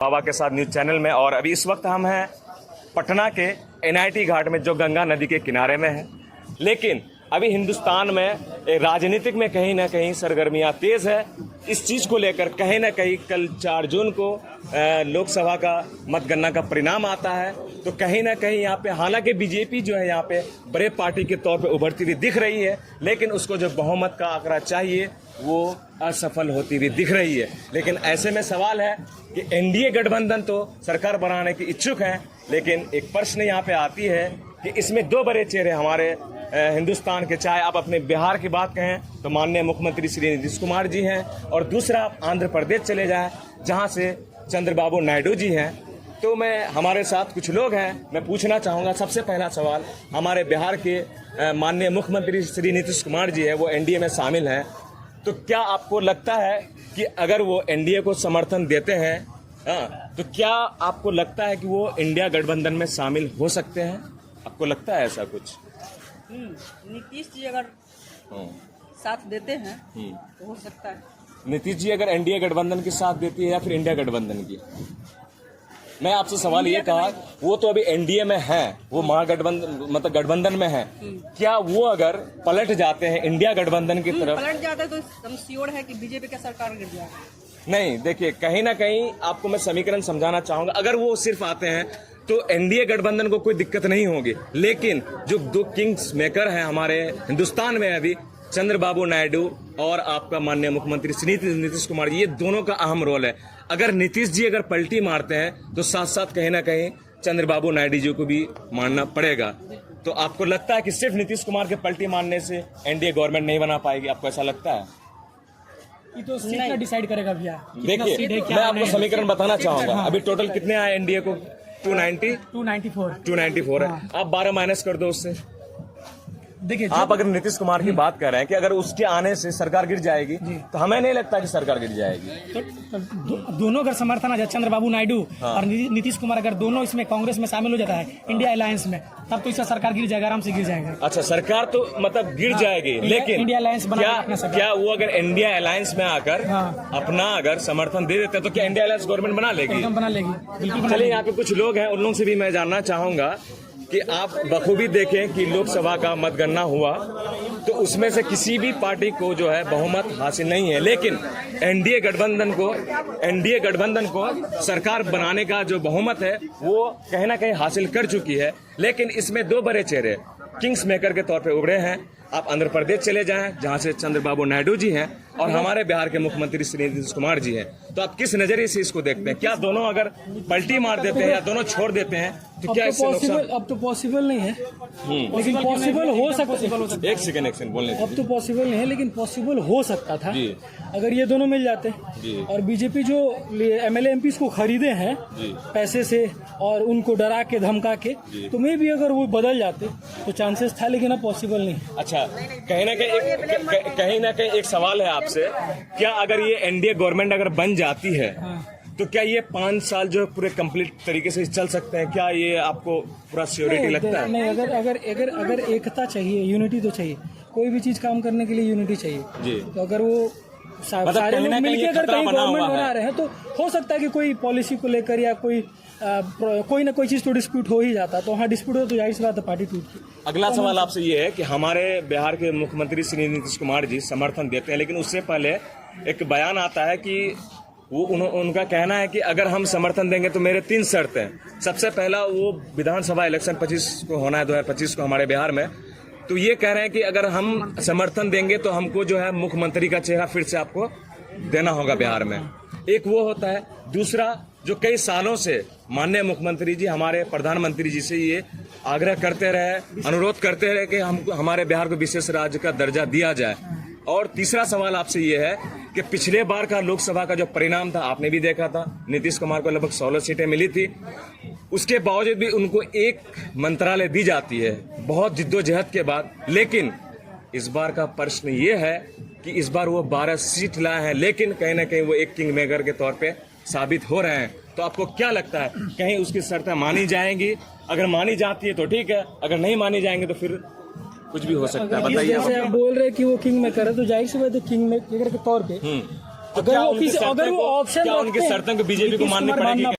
बाबा के साथ news channel में। और अभी इस वक्त हम हैं पटना के एनआईटी घाट में, जो गंगा नदी के किनारे में है। लेकिन अभी हिंदुस्तान में राजनीतिक में कहीं ना कहीं सरगर्मियां तेज है। इस चीज़ को लेकर कहीं ना कहीं कल 4 जून को लोकसभा का मतगणना का परिणाम आता है, तो कहीं ना कहीं यहाँ पे हालांकि बीजेपी जो है यहाँ पे बड़े पार्टी के तौर पे उभरती हुई दिख रही है, लेकिन उसको जो बहुमत का आंकड़ा चाहिए वो असफल होती हुई दिख रही है। लेकिन ऐसे में सवाल है कि एनडीए गठबंधन तो सरकार बनाने की इच्छुक है, लेकिन एक प्रश्न यहाँ पे आती है कि इसमें 2 बड़े चेहरे हमारे हिंदुस्तान के, चाहे आप अपने बिहार की बात कहें तो माननीय मुख्यमंत्री श्री नीतीश कुमार जी हैं, और दूसरा आप आंध्र प्रदेश चले जाएं जहां से चंद्रबाबू नायडू जी हैं। तो मैं हमारे साथ कुछ लोग हैं, मैं पूछना चाहूँगा सबसे पहला सवाल, हमारे बिहार के माननीय मुख्यमंत्री श्री नीतीश कुमार जी है, वो एनडीए में शामिल हैं, तो क्या आपको लगता है कि अगर वो एनडीए को समर्थन देते हैं, तो क्या आपको लगता है कि वो इंडिया गठबंधन में शामिल हो सकते हैं? आपको लगता है ऐसा कुछ? नीतीश जी अगर साथ देते हैं तो हो सकता है। नीतीश जी अगर एनडीए गठबंधन की साथ देती है या फिर इंडिया गठबंधन की? मैं आपसे सवाल ये कहा, वो तो अभी एनडीए में है, वो महागठबंधन मतलब गठबंधन में है, क्या वो अगर पलट जाते हैं इंडिया गठबंधन की तरफ? पलट जाता है तो हम श्योर है कि बीजेपी का सरकार गिर जाएगा। नहीं, देखिए कहीं ना कहीं आपको मैं समीकरण समझाना चाहूंगा। अगर वो सिर्फ आते हैं तो एनडीए गठबंधन को कोई दिक्कत नहीं होगी, लेकिन जो 2 किंग्स मेकर हैं हमारे हिंदुस्तान में अभी, चंद्रबाबू नायडू और आपका माननीय मुख्यमंत्री श्री नीतीश कुमार जी, ये दोनों का अहम रोल है। अगर नीतीश जी अगर पलटी मारते हैं तो साथ साथ कहीं ना कहीं चंद्रबाबू नायडू जी को भी मानना पड़ेगा। तो आपको लगता है कि सिर्फ नीतीश कुमार के पलटी मारने से एनडीए गवर्नमेंट नहीं बना पाएगी? आपको ऐसा लगता है? ये तो सीट का डिसाइड करेगा भैया। देखिए मैं आपको समीकरण बताना चाहूंगा। अभी टोटल कितने आए एनडीए को? 294 है। आप 12 माइनस कर दो उससे। देखिए, आप अगर नीतीश कुमार की बात कर रहे हैं कि अगर उसके आने से सरकार गिर जाएगी, तो हमें नहीं लगता कि सरकार गिर जाएगी। तो दोनों अगर समर्थन आ जाए, चंद्रबाबू नायडू और नीतीश कुमार अगर दोनों इसमें कांग्रेस में शामिल हो जाता है इंडिया अलायंस में, तब तो इसका सरकार गिर जाएगा, आराम से गिर जाएगा। अच्छा, सरकार तो मतलब गिर जाएगी, लेकिन इंडिया अलायंस क्या वो अगर इंडिया अलायंस में आकर अपना अगर समर्थन दे देते हैं तो क्या इंडिया अलायंस गवर्नमेंट बना लेगी? बना लेगी, बिल्कुल। चलिए, यहाँ पे कुछ लोग हैं, उन लोगों से भी मैं जानना चाहूंगा कि आप बखूबी देखें कि लोकसभा का मतगणना हुआ तो उसमें से किसी भी पार्टी को जो है बहुमत हासिल नहीं है, लेकिन एनडीए गठबंधन को सरकार बनाने का जो बहुमत है वो कहीं ना कहीं हासिल कर चुकी है। लेकिन इसमें 2 बड़े चेहरे किंग्स मेकर के तौर पे उभरे हैं। आप आंध्र प्रदेश चले जाएं जहां से चंद्रबाबू नायडू जी हैं, और हमारे बिहार के मुख्यमंत्री श्री नीतीश कुमार जी हैं। तो आप किस नजरिए से इसको देखते हैं? क्या दोनों अगर पलटी मार देते हैं या दोनों छोड़ देते हैं तो क्या इससे नुकसान? अब तो पॉसिबल नहीं है, लेकिन पॉसिबल हो सकता है। एक सेकंड बोलने अब तो पॉसिबल नहीं है, लेकिन पॉसिबल हो सकता था अगर ये दोनों मिल जाते। और बीजेपी जो एमएलए एमपी को खरीदे हैं पैसे से और उनको डरा के धमका के, तो मे भी अगर वो बदल जाते तो चांसेस था, लेकिन अब पॉसिबल नहीं। अच्छा, कहीं ना कहीं एक सवाल है आपसे, क्या अगर ये एनडीए गवर्नमेंट अगर बन जाती है तो क्या ये 5 साल जो पूरे कंप्लीट तरीके से चल सकते हैं? क्या ये आपको पूरा सिक्योरिटी लगता है? नहीं, अगर एकता चाहिए, यूनिटी तो चाहिए। कोई भी चीज काम करने के लिए यूनिटी चाहिए जी। तो अगर वो सारे लोग मिलकर अगर कहीं गवर्नमेंट बना रहे हैं तो हो सकता है कि कोई पॉलिसी को लेकर या कोई ना कोई चीज तो डिस्प्यूट हो ही जाता, तो हाँ डिस्प्यूट हो तो जाहिर सी बात है पार्टी टूटती। अगला सवाल आपसे ये है कि हमारे बिहार के मुख्यमंत्री श्री नीतीश कुमार जी समर्थन देते हैं, लेकिन उससे पहले एक बयान आता है कि वो उनका कहना है कि अगर हम समर्थन देंगे तो मेरे 3 शर्त हैं। सबसे पहला, वो विधानसभा इलेक्शन 25 को होना है, 2025 को हमारे बिहार में। तो ये कह रहे हैं कि अगर हम समर्थन देंगे तो हमको जो है मुख्यमंत्री का चेहरा फिर से आपको देना होगा बिहार में। एक वो होता है। दूसरा, जो कई सालों से माननीय मुख्यमंत्री जी हमारे प्रधानमंत्री जी से ये आग्रह करते रहे, अनुरोध करते रहे कि हमारे बिहार को विशेष राज्य का दर्जा दिया जाए। और तीसरा सवाल आपसे ये है कि पिछले बार का लोकसभा का जो परिणाम था आपने भी देखा था, नीतीश कुमार को लगभग 16 सीटें मिली थी। उसके बावजूद भी उनको एक मंत्रालय दी जाती है बहुत जिद्दोजहद के बाद। लेकिन इस बार का प्रश्न ये है कि इस बार वो 12 सीट लाए हैं, लेकिन कहीं ना कहीं वो एक किंग मेकर के तौर पे साबित हो रहे हैं। तो आपको क्या लगता है, कहीं उसकी शर्तें मानी जाएंगी? अगर मानी जाती है तो ठीक है, अगर नहीं मानी जाएंगे तो फिर कुछ भी हो सकता है। बताइए। जैसे आप बोल रहे हैं कि वो किंग मेकर है, तो जाहिर सी बात है किंग मेकर के तौर पे तो अगर क्या वो उनकी किसी- अगर शर्तों वो को- ऑप्शन क्या उनकी रखते हैं, शर्तों को बीजेपी को नीतीश माननी कुमार पड़ेगी मानना-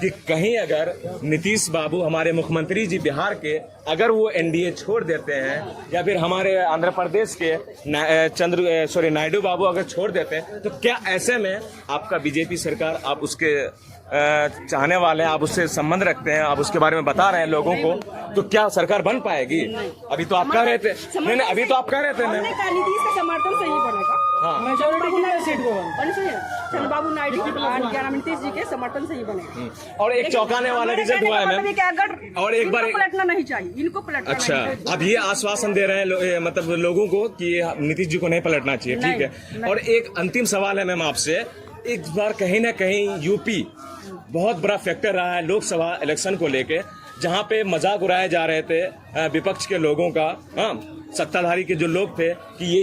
कि कहीं अगर नीतीश बाबू हमारे मुख्यमंत्री जी बिहार के अगर वो एनडीए छोड़ देते हैं या फिर हमारे आंध्र प्रदेश के नायडू बाबू अगर छोड़ देते हैं, तो क्या ऐसे में आपका बीजेपी सरकार, आप उसके चाहने वाले हैं, आप उससे संबंध रखते हैं, आप उसके बारे में बता रहे हैं लोगों को, तो क्या सरकार बन पाएगी? अभी तो आप कह रहे थे, नहीं अभी तो आप कह रहे थे ना, नीतीश का समर्थन से ही बनेगा। हाँ चंद्रबाबू नायडू क्या नाम, नीतीश जी के समर्थन से ही बनेगा। और एक चौंकाने वाला रिजल्ट हुआ है मैम, और एक बार पलटना नहीं चाहिए, इनको पलटना अच्छा, नहीं चाहिए। अब ये आश्वासन दे रहे हैं मतलब लोगों को कि नीतीश जी को नहीं पलटना चाहिए, ठीक है। और एक अंतिम सवाल है मैम आपसे, एक बार कहीं ना कहीं यूपी बहुत बड़ा फैक्टर रहा है लोकसभा इलेक्शन को लेके, जहां पे मजाक उड़ाए जा रहे थे विपक्ष के लोगों का, हाँ, सत्ताधारी के जो लोग थे कि ये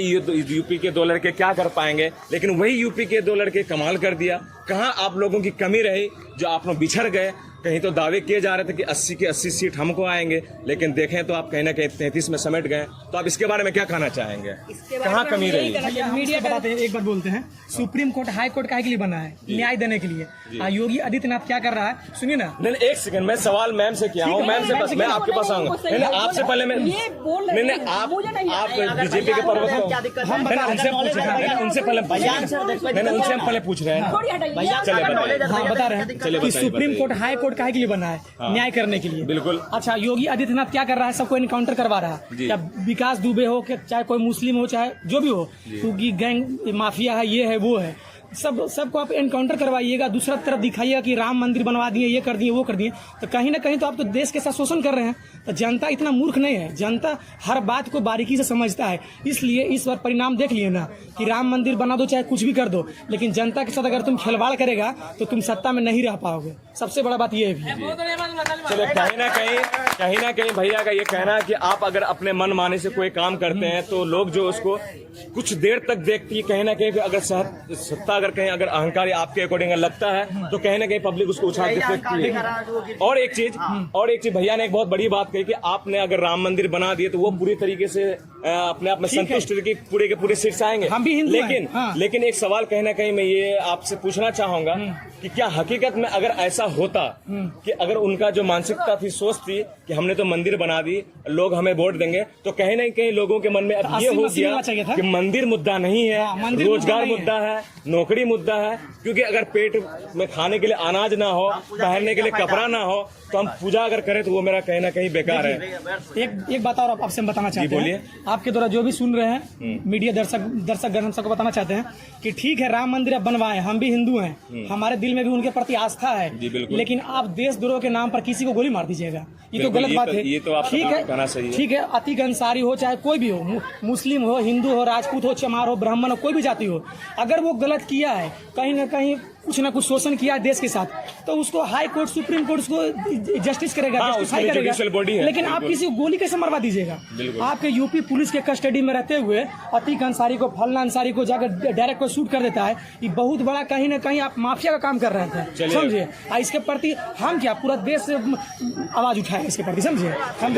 यूपी के 2 लड़के क्या कर पाएंगे, लेकिन वही यूपी के 2 लड़के कमाल कर दिया। कहाँ आप लोगों की कमी रही जो आप लोग बिछड़ गए? कहीं तो दावे किए जा रहे थे कि 80 की 80 सीट हमको आएंगे, लेकिन देखें तो आप कहीं ना कहीं 33 में समेट गए। तो आप इसके बारे में क्या कहना चाहेंगे, कहाँ कमी रही? मीडिया बताते हैं, एक बार बोलते हैं, सुप्रीम कोर्ट हाई कोर्ट काहे के लिए बना है? न्याय देने के लिए। योगी आदित्यनाथ क्या कर रहा है, सुनिए ना। नहीं एक सेकंड, मैं सवाल मैम से किया हूँ, मैम से बस मैं आपके पास आऊंगा। नहीं आपसे पहले मैं नहीं आप बीजेपी के पर्वत को हम बता उनसे पूछ रहे हैं, उनसे हम पहले पूछ रहे हैं, बता रहे हैं कि सुप्रीम कोर्ट हाई कोर्ट काहे के लिए बना है? न्याय करने के लिए। बिल्कुल। अच्छा, योगी आदित्यनाथ क्या कर रहा है? सबको इनकाउंटर करवा रहा है, या विकास दुबे हो, चाहे कोई मुस्लिम हो, चाहे जो भी हो, क्योंकि गैंग माफिया है, ये है वो है, सबको आप एनकाउंटर करवाइएगा। दूसरा तरफ दिखाइएगा कि राम मंदिर बनवा दिए, ये कर दिए, वो कर दिए, तो कहीं ना कहीं तो आप तो देश के साथ शोषण कर रहे हैं। तो जनता इतना मूर्ख नहीं है, जनता हर बात को बारीकी से समझता है। इसलिए इस बार परिणाम देख लिए ना कि राम मंदिर बना दो चाहे कुछ भी कर दो, लेकिन जनता के साथ अगर तुम खिलवाड़ करेगा तो तुम सत्ता में नहीं रह पाओगे। सबसे बड़ा बात ये भी। चलो कहीं ना कहीं भैया का ये कहना है कि आप अगर अपने मन माने से कोई काम करते हैं तो लोग जो उसको कुछ देर तक देखती है, कहीं ना कहीं अगर सत्ता अगर कहीं अगर अहंकारी आपके अकॉर्डिंग लगता है तो कहीं ना कहीं पब्लिक उसको उछाल के फेंकती है। और एक चीज भैया ने एक बहुत बड़ी बात कही कि आपने अगर राम मंदिर बना दिए तो वो पूरी तरीके से अपने आप में संतुष्ट की पूरे के पूरे शीर्ष आएंगे। हम भी हिंदू लेकिन हाँ। लेकिन एक सवाल कहीं ना कहीं मैं ये आपसे पूछना चाहूंगा कि क्या हकीकत में अगर ऐसा होता कि अगर उनका जो मानसिकता थी, सोच थी कि हमने तो मंदिर बना दी, लोग हमें वोट देंगे, तो कहीं ना कहीं लोगों के मन में अब ये हो गया कि मंदिर मुद्दा नहीं है, रोजगार मुद्दा है, नौकरी मुद्दा है। क्योंकि अगर पेट में खाने के लिए अनाज ना हो, पहनने के लिए कपड़ा ना हो, तो हम पूजा अगर करें तो वो मेरा कहीं ना कहीं बेकार है। एक बात और आपसे हम बताना चाहते हैं, आपके द्वारा जो भी सुन रहे हैं मीडिया दर्शक हम सबको बताना चाहते हैं कि ठीक है, राम मंदिर अब बनवाए, हम भी हिंदू हैं, हमारे दिल में भी उनके प्रति आस्था है, लेकिन आप देशद्रोह के नाम पर किसी को गोली मार दीजिएगा, ये तो गलत बात है। ठीक है, अतीक अंसारी हो चाहे कोई भी हो, मुस्लिम हो, हिंदू हो, राजपूत हो, चमार हो, ब्राह्मण हो, कोई भी जाति हो, अगर वो गलत किया है, कहीं ना कहीं कुछ ना कुछ शोषण किया है देश के साथ, तो उसको हाई कोर्ट सुप्रीम कोर्ट उसको जस्टिस करेगा, जस्टिफाई करेगा। लेकिन आप किसी को गोली कैसे मरवा दीजिएगा? आपके यूपी पुलिस के कस्टडी में रहते हुए अतीक अंसारी को, फलना अंसारी को जाकर डायरेक्ट को शूट कर देता है। ये बहुत बड़ा कहीं ना कहीं आप माफिया का काम कर रहे थे, समझिए। इसके प्रति हम क्या पूरा देश से आवाज उठाए इसके प्रति, समझिए। हम